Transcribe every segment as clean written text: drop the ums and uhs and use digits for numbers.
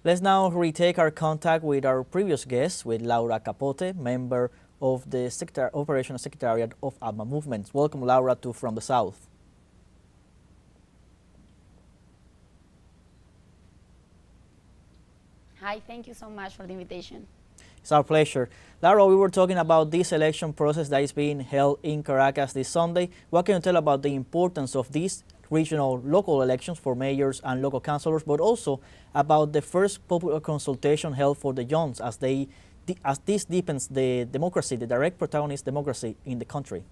Let's now retake our contact with our previous guest, with Laura Capote, member of the Operational Secretariat of ALBA Movement. Welcome, Laura, to From the South. Hi, thank you so much for the invitation. It's our pleasure. Laura, we were talking about this election process that is being held in Caracas this Sunday. What can you tell about the importance of these regional local elections for mayors and local councillors, but also about the first popular consultation held for the young as this deepens the democracy, the direct protagonist democracy in the country?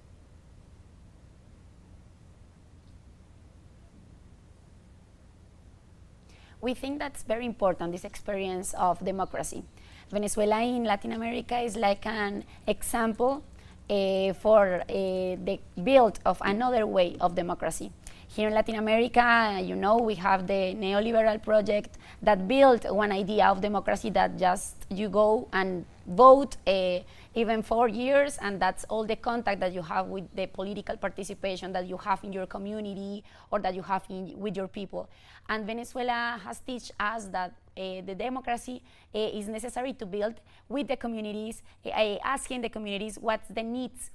We think that's very important, this experience of democracy. Venezuela in Latin America is like an example for the build of another way of democracy. Here in Latin America, you know, we have the neoliberal project that built one idea of democracy that just you go and vote even 4 years, and that's all the contact that you have with the political participation that you have in your community or that you have with your people. And Venezuela has taught us that the democracy is necessary to build with the communities, asking the communities what's the needs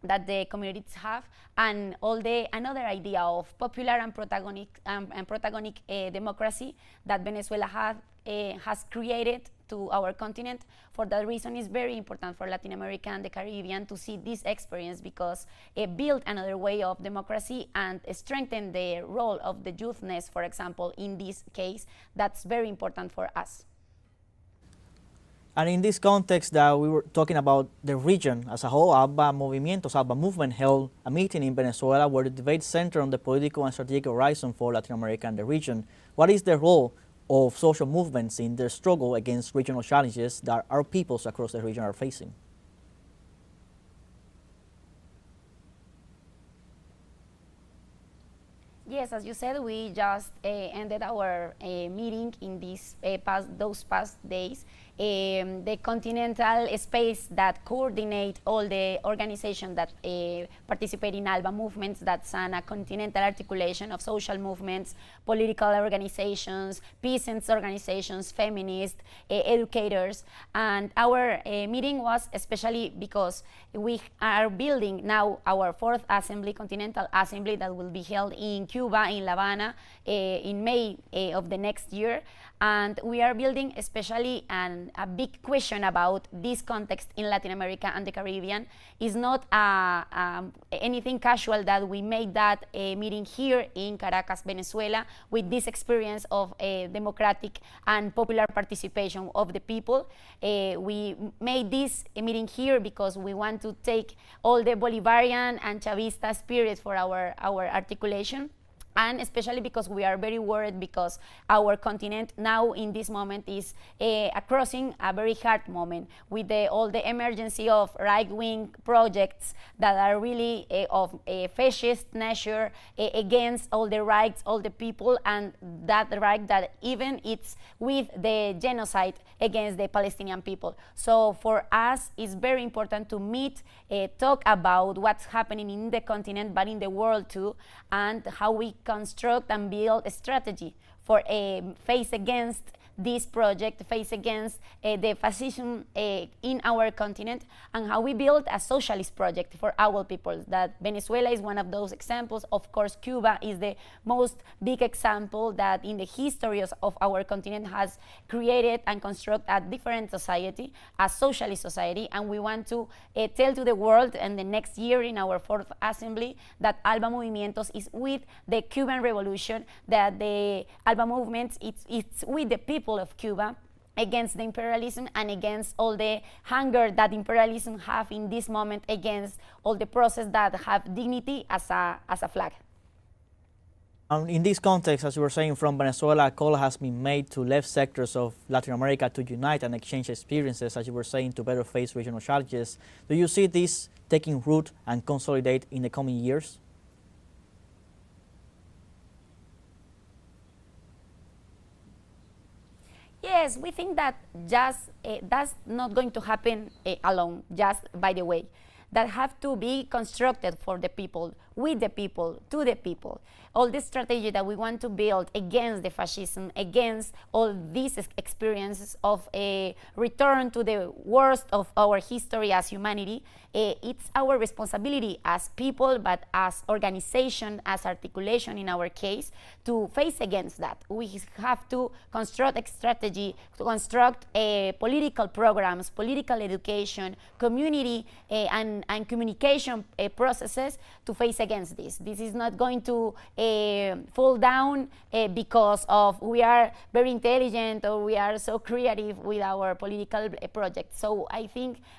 that the communities have, and all the another idea of popular and protagonic democracy that Venezuela has created to our continent. For that reason, it's very important for Latin America and the Caribbean to see this experience, because it built another way of democracy and strengthened the role of the youthness, for example, in this case. That's very important for us. And in this context that we were talking about the region as a whole, ALBA Movement held a meeting in Venezuela where the debate centered on the political and strategic horizon for Latin America and the region. What is the role of social movements in their struggle against regional challenges that our peoples across the region are facing? Yes, as you said, we just ended our meeting in those past days. The continental space that coordinate all the organizations that participate in ALBA movements, that's a continental articulation of social movements, political organizations, peasants organizations, feminists, educators. And our meeting was especially because we are building now our 4th Assembly, Continental Assembly, that will be held in Cuba, in La Habana, in May of the next year. And we are building especially a big question about this context in Latin America and the Caribbean. Is not anything casual that we made that meeting here in Caracas, Venezuela, with this experience of democratic and popular participation of the people. We made this meeting here because we want to take all the Bolivarian and Chavista spirit for our articulation. And especially because we are very worried, because our continent now in this moment is crossing a very hard moment with all the emergency of right-wing projects that are really of a fascist nature against all the rights, all the people, and that right that even it's with the genocide against the Palestinian people. So for us, it's very important to meet, talk about what's happening in the continent, but in the world too, and how we construct and build a strategy for a face against this project, face against the fascism in our continent, and how we build a socialist project for our people. That Venezuela is one of those examples. Of course, Cuba is the most big example that in the history of our continent has created and construct a different society, a socialist society, and we want to tell to the world in the next year in our 4th Assembly that ALBA Movimientos is with the Cuban Revolution, that the ALBA Movement it's with the people of Cuba against the imperialism and against all the hunger that imperialism have in this moment against all the process that have dignity as a flag. In this context, as you were saying, from Venezuela, a call has been made to left sectors of Latin America to unite and exchange experiences, as you were saying, to better face regional challenges. Do you see this taking root and consolidate in the coming years? Yes, we think that just that's not going to happen alone, just by the way. That have to be constructed for the people. with the people, to the people. All the strategy that we want to build against the fascism, against all these experiences of a return to the worst of our history as humanity, it's our responsibility as people, but as organization, as articulation in our case, to face against that. We have to construct a strategy, to construct political programs, political education, community and communication processes to face against this. This is not going to fall down because of we are very intelligent or we are so creative with our political projects. So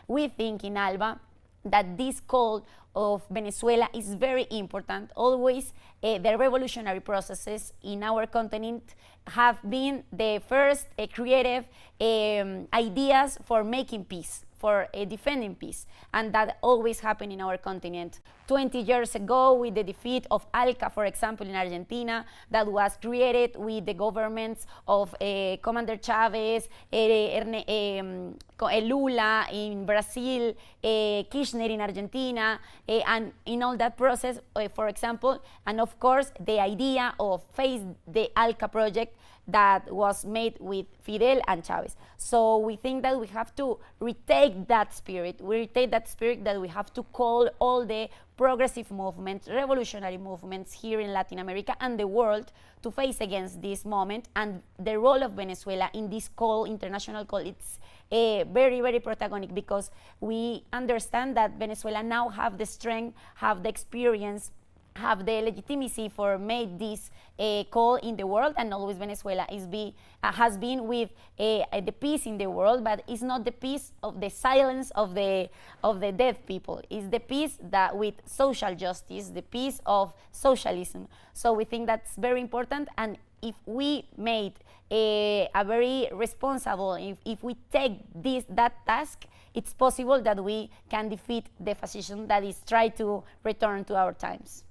we think in ALBA that this call of Venezuela is very important. Always the revolutionary processes in our continent have been the first creative ideas for making peace, for defending peace, and that always happened in our continent. 20 years ago, with the defeat of ALCA, for example, in Argentina, that was created with the governments of Commander Chavez, Lula in Brazil, Kirchner in Argentina, and in all that process, for example, and of course, the idea of face the ALCA project that was made with Fidel and Chavez. So we think that we have to retake that spirit. We retake that spirit that we have to call all the progressive movements, revolutionary movements here in Latin America and the world to face against this moment. And the role of Venezuela in this call, international call, it's very, very protagonic, because we understand that Venezuela now have the strength, have the experience, have the legitimacy for make this call in the world, and always Venezuela has been with the peace in the world, but it's not the peace of the silence of the dead people. It's the peace that with social justice, the peace of socialism. So we think that's very important, and if we made a very responsible, if we take that task, it's possible that we can defeat the fascism that is trying to return to our times.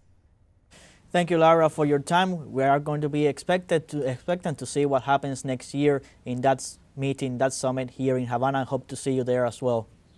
Thank you, Laura, for your time. We are going to be expectant to see what happens next year in that meeting, that summit here in Havana. I hope to see you there as well.